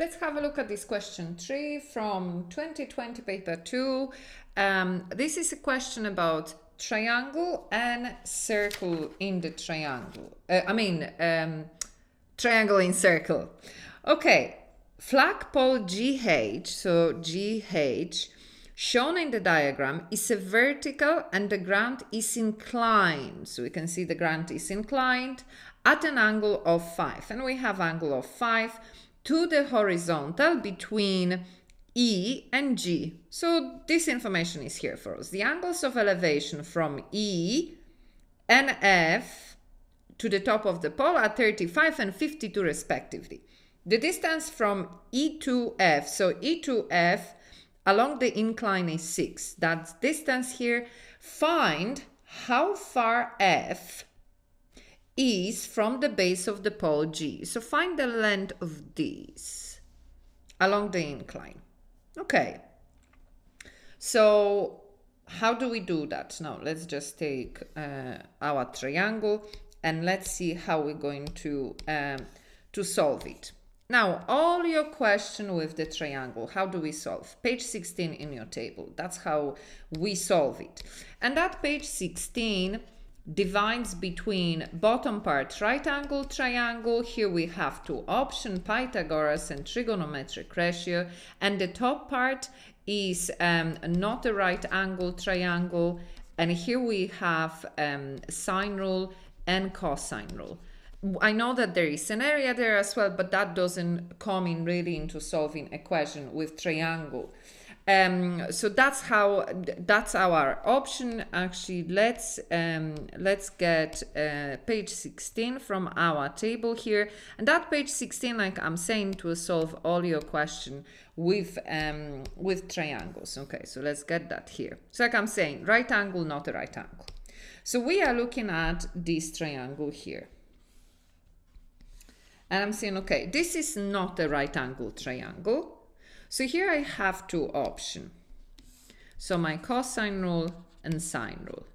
let's have a look at this question 3 from 2020 paper 2. This is a question about triangle and circle in the triangle. Triangle in circle. Okay, flagpole GH, so GH, shown in the diagram is a vertical and the ground is inclined. So we can see the ground is inclined at an angle of 5. And we have angle of 5 to the horizontal between E and G. So this information is here for us. The angles of elevation from E and F to the top of the pole are 35 and 52 respectively. The distance from E to F, so E to F along the incline is 6. That's distance here. Find how far F is from the base of the pole G. So find the length of these along the incline. Okay. So how do we do that? Now let's just take our triangle and let's see how we're going to solve it. Now, all your question with the triangle, how do we solve? Page 16 in your table. That's how we solve it. And that page 16 divides between bottom part right angle triangle. Here we have two options, Pythagoras and trigonometric ratio. And the top part is not a right angle triangle. And here we have sine rule and cosine rule. I know that there is an area there as well, but that doesn't come in really into solving equation with triangle. So that's our option. Actually, let's get page 16 from our table here, and that page 16, like I'm saying, to solve all your question with triangles. Okay, so let's get that here. So like I'm saying, right angle, not a right angle. So we are looking at this triangle here. And I'm saying, okay, this is not a right angle triangle. So here I have two options. So my cosine rule and sine rule.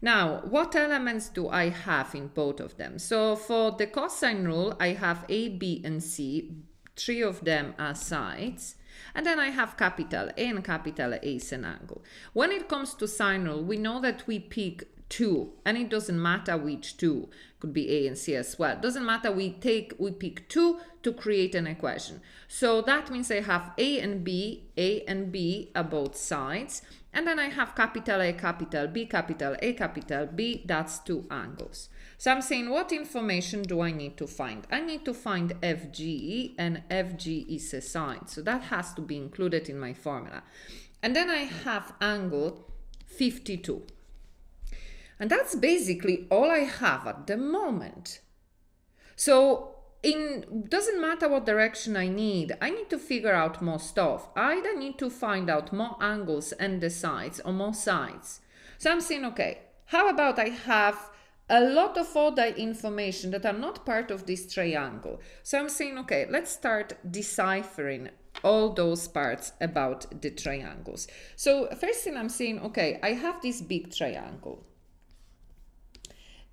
Now, what elements do I have in both of them? So for the cosine rule, I have A, B, and C. 3 of them are sides. And then I have capital A and capital A is an angle. When it comes to sine rule, we know that we pick 2, and it doesn't matter which 2, could be A and C as well. Doesn't matter, we pick 2 to create an equation. So that means I have A and B are both sides, and then I have capital A, capital B, capital A, capital B, that's 2 angles. So I'm saying, what information do I need to find? I need to find FG, and FG is a side, so that has to be included in my formula. And then I have angle 52. And that's basically all I have at the moment. So doesn't matter what direction I need to figure out more stuff. I either need to find out more angles and the sides or more sides. So I'm saying, okay, how about I have a lot of other information that are not part of this triangle. So I'm saying, okay, let's start deciphering all those parts about the triangles. So first thing I'm saying, okay, I have this big triangle.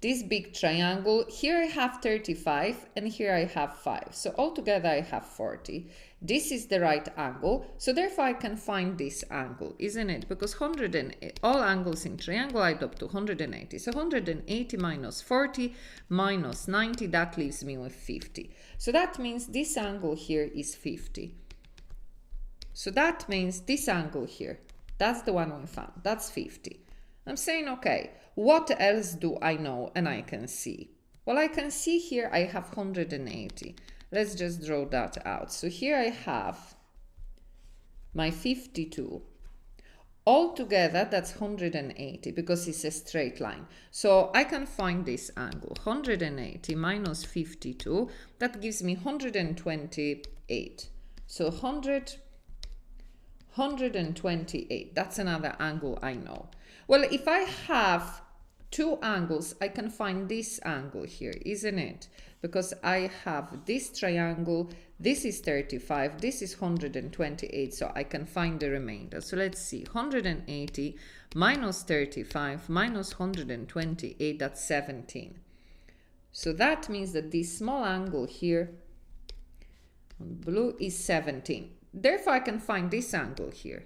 This big triangle, here I have 35 and here I have 5. So altogether I have 40. This is the right angle. So therefore I can find this angle, isn't it? Because all angles in triangle add up to 180. So 180 minus 40 minus 90, that leaves me with 50. So that means this angle here is 50. So that means this angle here, that's the one we found, that's 50. I'm saying, okay, what else do I know and I can see? Well, I can see here I have 180. Let's just draw that out. So here I have my 52. Altogether, that's 180 because it's a straight line. So I can find this angle, 180 minus 52. That gives me 128. So 128. That's another angle I know. Well, if I have 2 angles, I can find this angle here, isn't it? Because I have this triangle, this is 35, this is 128, so I can find the remainder. So let's see, 180 minus 35 minus 128, that's 17. So that means that this small angle here on blue is 17. Therefore, I can find this angle here.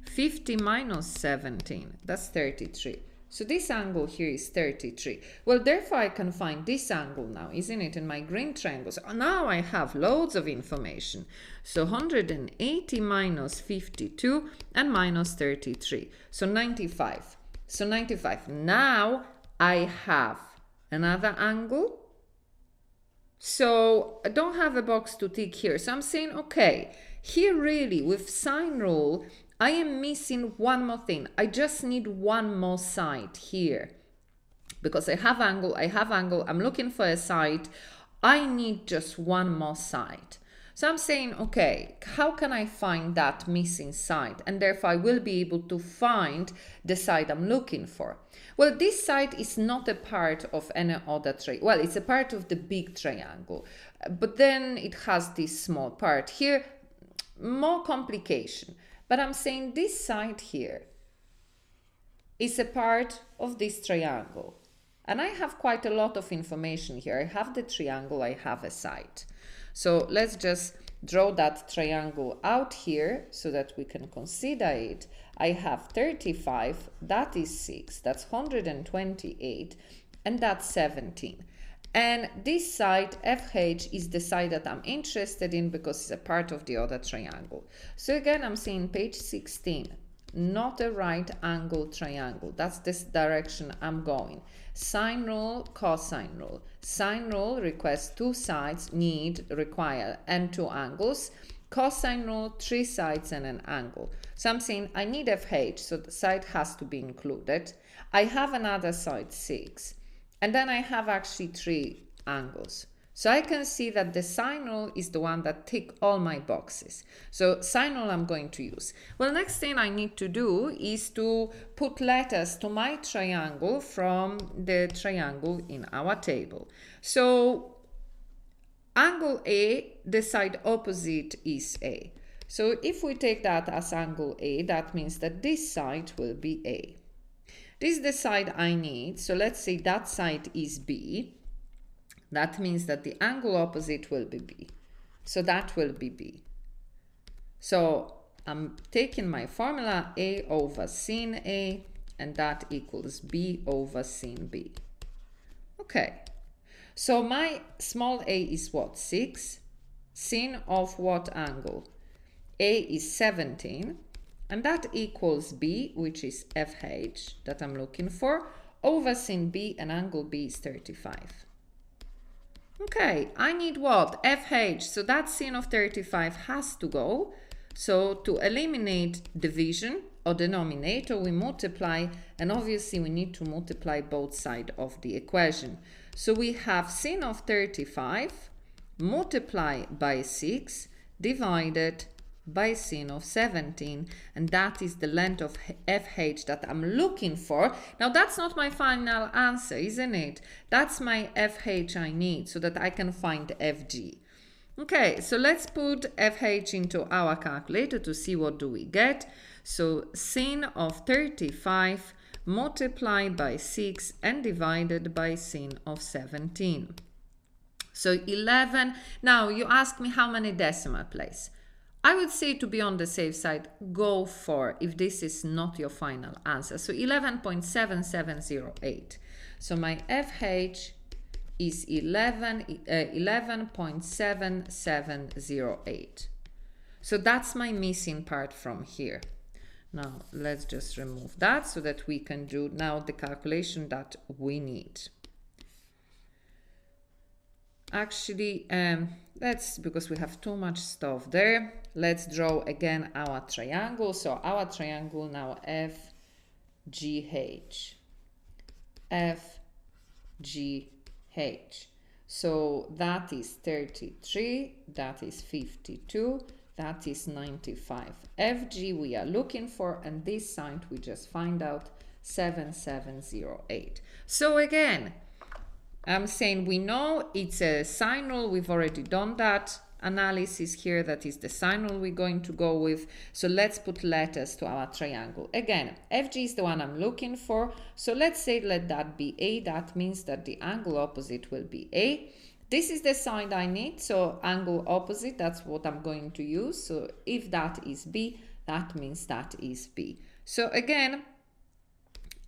50 minus 17, that's 33. So this angle here is 33. Well, therefore, I can find this angle now, isn't it, in my green triangles. Now I have loads of information. So 180 minus 52 and minus 33. So 95. So 95. Now I have another angle. So I don't have a box to tick here. So I'm saying, okay, here really with sine rule, I am missing one more thing. I just need one more side here. Because I have angle, I'm looking for a side. I need just one more side. So I'm saying, okay, how can I find that missing side? And therefore I will be able to find the side I'm looking for. Well, this side is not a part of any other triangle. Well, it's a part of the big triangle. But then it has this small part here. More complication. But I'm saying this side here is a part of this triangle. And I have quite a lot of information here. I have the triangle, I have a side. So let's just draw that triangle out here so that we can consider it. I have 35, that is 6, that's 128, and that's 17. And this side, FH, is the side that I'm interested in because it's a part of the other triangle. So again, I'm saying page 16, not a right angle triangle. That's this direction I'm going. Sine rule, cosine rule. Sine rule requires two sides, require, and two angles. Cosine rule, three sides and an angle. So I'm saying I need FH, so the side has to be included. I have another side, 6. And then I have actually 3 angles. So I can see that the sine rule is the one that ticks all my boxes. So sine rule I'm going to use. Well, next thing I need to do is to put letters to my triangle from the triangle in our table. So angle A, the side opposite is A. So if we take that as angle A, that means that this side will be A. This is the side I need. So let's say that side is B. That means that the angle opposite will be B. So that will be B. So I'm taking my formula A over sin A, and that equals B over sin B. Okay. So my small a is what? 6. Sin of what angle? A is 17. And that equals B, which is FH that I'm looking for, over sin B, and angle B is 35. Okay, I need what? FH, so that sin of 35 has to go. So to eliminate division or denominator, we multiply, and obviously we need to multiply both sides of the equation. So we have sin of 35 multiplied by 6 divided by sin of 17, and that is the length of FH that I'm looking for. Now that's not my final answer, isn't it? That's my FH I need so that I can find FG. Okay, so let's put FH into our calculator to see what do we get. So sin of 35 multiplied by 6 and divided by sin of 17. So 11. Now you ask me how many decimal places. I would say, to be on the safe side, go for, if this is not your final answer. So 11.7708. So my FH is 11.7708. So that's my missing part from here. Now let's just remove that so that we can do now the calculation that we need. Actually, let's, because we have too much stuff there, let's draw again our triangle. So our triangle now FGH. FGH. So that is 33, that is 52, that is 95. FG we are looking for, and this side we just find out 7708. So again, I'm saying we know it's a sine rule. We've already done that analysis here. That is the sine rule we're going to go with. So let's put letters to our triangle. Again, FG is the one I'm looking for. So let's say let that be A. That means that the angle opposite will be A. This is the side I need, so angle opposite, that's what I'm going to use. So if that is B, that means that is B. So again,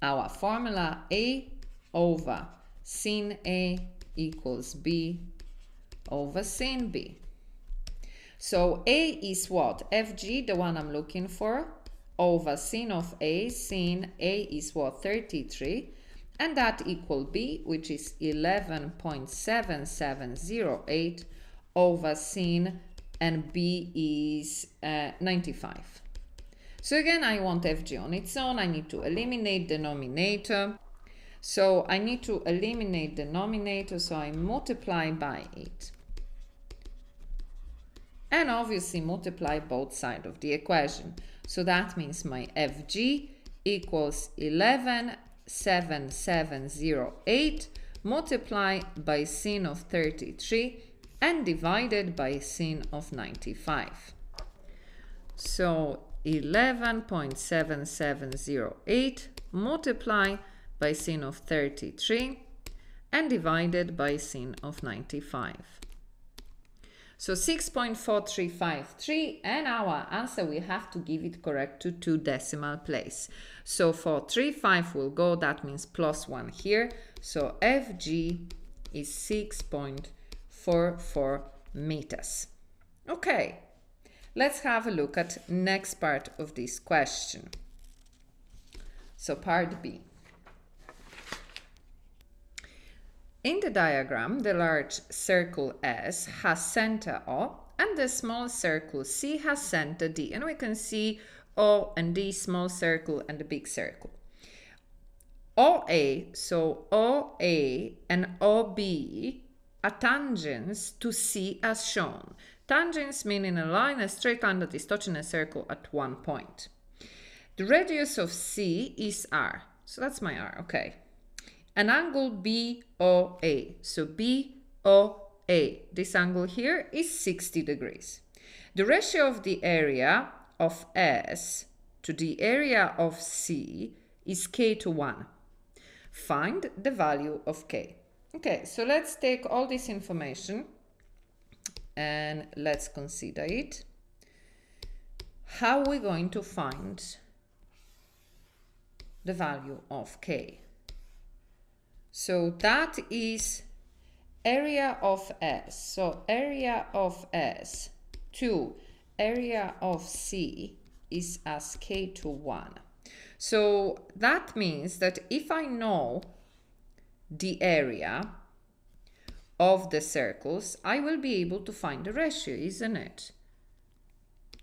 our formula A over sin A equals B over sin B. So A is what? FG, the one I'm looking for, over sin of A. Sin A is what? 33. And that equal B, which is 11.7708 over sin, and B is 95. So again, I want FG on its own. I need to eliminate the denominator. So I need to eliminate the denominator, so I multiply by 8. And obviously multiply both sides of the equation. So that means my FG equals 11.7708 multiplied by sin of 33 and divided by sin of 95. So 11.7708 multiplied by sin of 33 and divided by sin of 95. So 6.4353, and our answer, we have to give it correct to 2 decimal place. So for 35 will go, that means plus 1 here. So FG is 6.44 meters. Okay, let's have a look at next part of this question. So part B. In the diagram, the large circle S has center O and the small circle C has center D. And we can see O and D, small circle and the big circle. OA, so OA and OB are tangents to C as shown. Tangents meaning a line, a straight line that is touching a circle at one point. The radius of C is R. So that's my R, okay. An angle BOA. So BOA, this angle here is 60 degrees. The ratio of the area of S to the area of C is K to 1. Find the value of K. Okay, so let's take all this information and let's consider it. How are we going to find the value of K? So that is area of S. So area of S to area of C is as K to 1. So that means that if I know the area of the circles, I will be able to find the ratio, isn't it?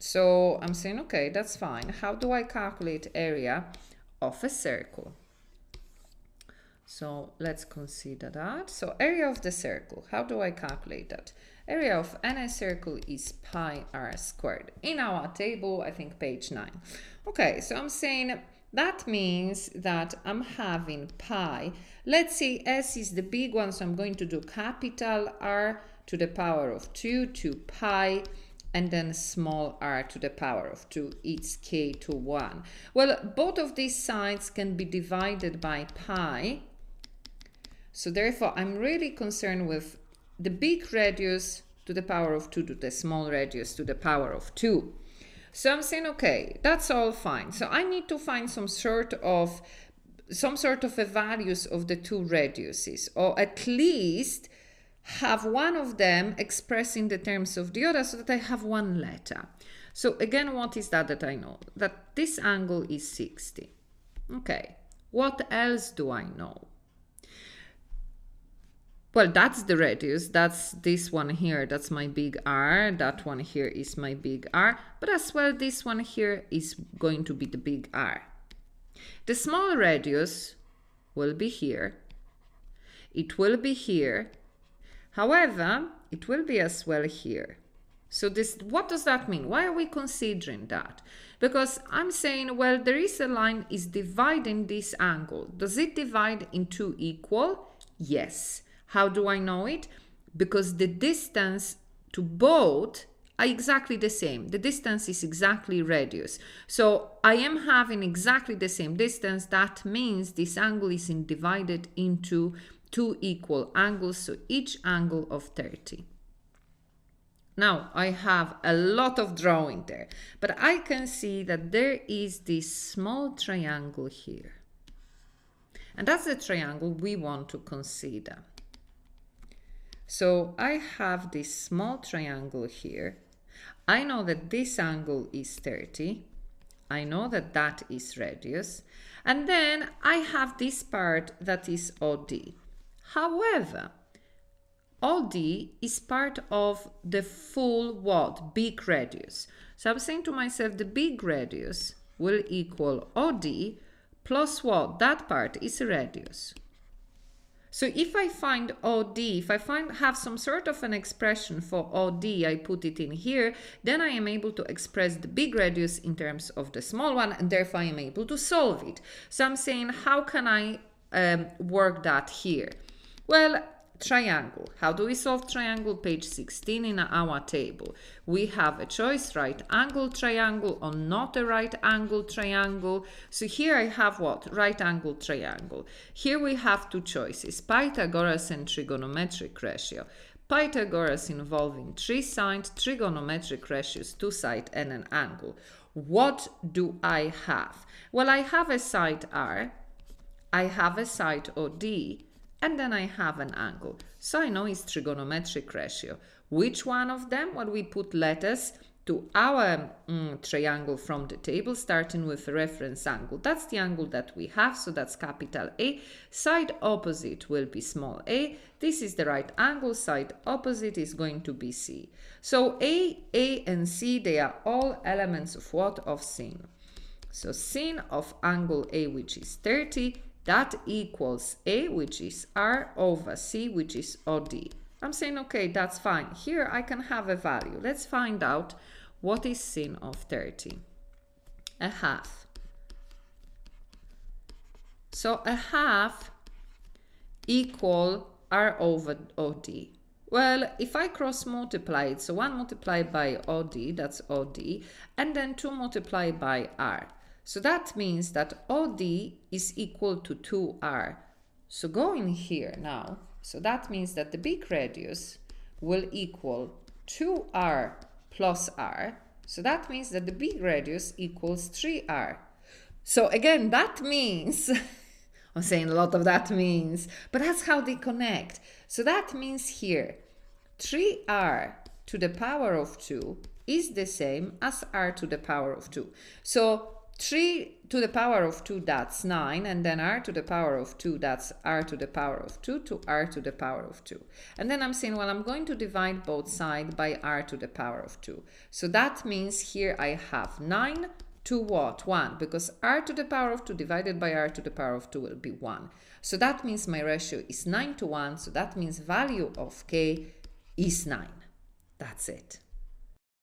So I'm saying, okay, that's fine. How do I calculate area of a circle? So let's consider that. So area of the circle, how do I calculate that? Area of any circle is pi r squared. In our table, I think page 9. Okay, so I'm saying that means that I'm having pi. Let's say S is the big one, so I'm going to do capital R to the power of 2 to pi, and then small r to the power of 2, it's K to 1. Well, both of these sides can be divided by pi. So therefore, I'm really concerned with the big radius to the power of 2 to the small radius to the power of 2. So I'm saying, okay, that's all fine. So I need to find some sort of a values of the two radiuses, or at least have one of them expressed in the terms of the other so that I have one letter. So again, what is that I know? That this angle is 60. Okay, what else do I know? Well, that's the radius, that's this one here, that's my big R, that one here is my big R, but as well this one here is going to be the big R. The small radius will be here, it will be here, however, it will be as well here. So this, what does that mean? Why are we considering that? Because I'm saying, well, there is a line is dividing this angle. Does it divide in two equal? Yes. How do I know it? Because the distance to both are exactly the same. The distance is exactly radius. So I am having exactly the same distance. That means this angle is divided into two equal angles, so each angle of 30. Now, I have a lot of drawing there, but I can see that there is this small triangle here. And that's the triangle we want to consider. So I have this small triangle here. I know that this angle is 30. I know that that is radius. And then I have this part that is OD. However, OD is part of the full what? Big radius. So I'm saying to myself, the big radius will equal OD plus what? That part is a radius. So if I find OD, if I have some sort of an expression for OD, I put it in here, then I am able to express the big radius in terms of the small one, and therefore I am able to solve it. So I'm saying, how can I work that here? Well, triangle. How do we solve triangle? Page 16 in our table. We have a choice, right angle triangle or not a right angle triangle. So here I have what? Right angle triangle. Here we have two choices, Pythagoras and trigonometric ratio. Pythagoras involving three sides, trigonometric ratios, two sides and an angle. What do I have? Well, I have a side R, I have a side OD, and then I have an angle. So I know it's trigonometric ratio. Which one of them? Well, we put letters to our triangle from the table, starting with a reference angle. That's the angle that we have, so that's capital A. Side opposite will be small a. This is the right angle. Side opposite is going to be C. So A, and C, they are all elements of what? Of sin. So sin of angle A, which is 30, that equals A, which is R, over C, which is OD. I'm saying, okay, that's fine. Here I can have a value. Let's find out what is sin of 30. A half. So a half equal R over OD. Well, if I cross multiply it, so 1 multiplied by OD, that's OD, and then 2 multiplied by R. So that means that OD is equal to 2R. So going here now, so that means that the big radius will equal 2R plus R. So that means that the big radius equals 3R. So again, that means, I'm saying a lot of that means, but that's how they connect. So that means here, 3R to the power of 2 is the same as R to the power of 2. So 3 to the power of 2, that's 9, and then R to the power of 2, that's R to the power of 2 to R to the power of 2. And then I'm saying, well, I'm going to divide both sides by R to the power of 2. So that means here I have 9 to what? 1, because R to the power of 2 divided by R to the power of 2 will be 1. So that means my ratio is 9 to 1, so that means value of K is 9. That's it.